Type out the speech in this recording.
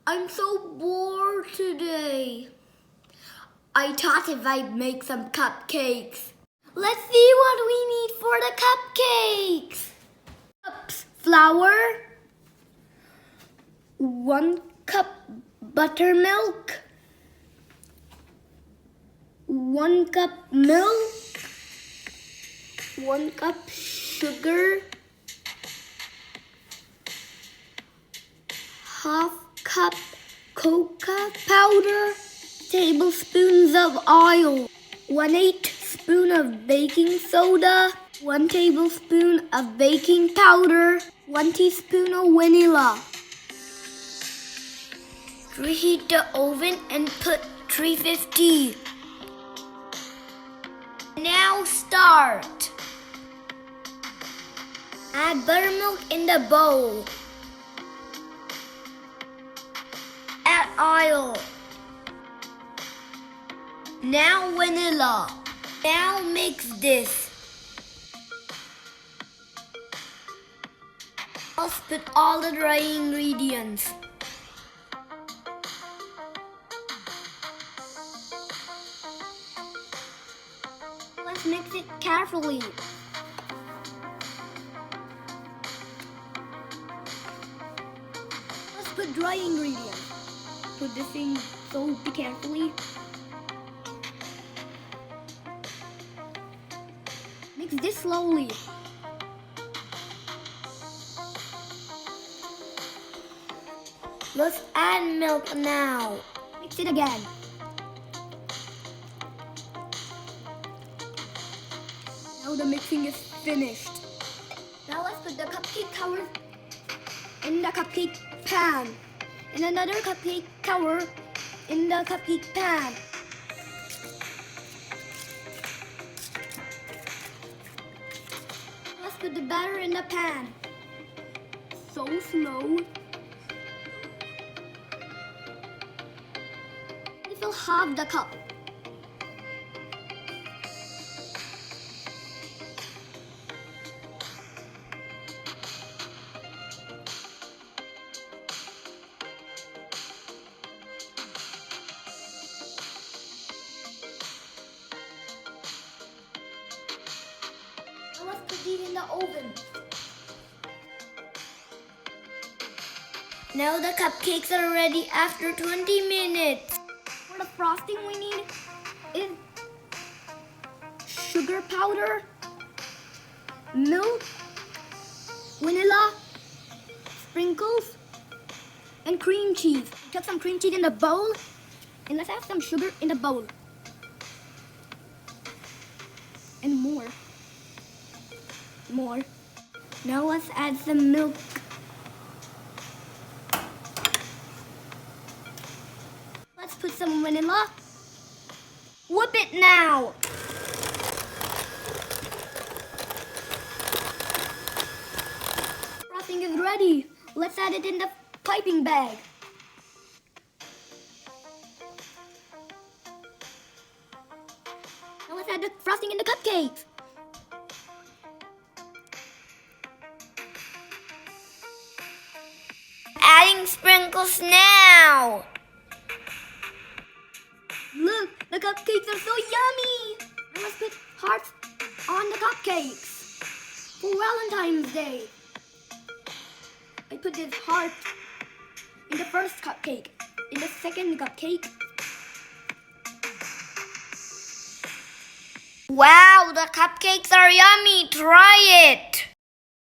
I'm so bored today. I thought if I'd make some cupcakes. Let's see what we need for the cupcakes. Cups flour, 1 cup buttermilk, 1 cup milk, 1 cup sugar, ½ cup cocoa powder, tablespoons of oil, 1/8 spoon of baking soda, 1 tablespoon of baking powder, 1 teaspoon of vanilla. Preheat the oven and put 350. Now start. Add buttermilk in the bowl. Add oil. Now vanilla. Now mix this. Let's put all the dry ingredients. Let's mix it carefully. Let's put dry ingredients. Put this in so carefully. Mix this slowly. Let's add milk now. Mix it again. Now the mixing is finished. Now let's put the cupcake cover in the cupcake pan. And another cupcake cover in the cupcake pan. Let's put the batter in the pan. So slow. Fill half the cup. Now let's put these in the oven. Now the cupcakes are ready after 20 minutes. For the frosting we need is sugar powder, milk, vanilla, sprinkles, and cream cheese. Took some cream cheese in the bowl, and let's add some sugar in the bowl. And more. Now let's add some milk. Let's put some vanilla. Whip it now. Frosting is ready. Let's add it in the piping bag. Now let's add the frosting in the cupcakes. Adding sprinkles now. Look, the cupcakes are so yummy! And let's put hearts on the cupcakes for Valentine's Day. I put this heart in the first cupcake, in the second cupcake. Wow, the cupcakes are yummy! Try it!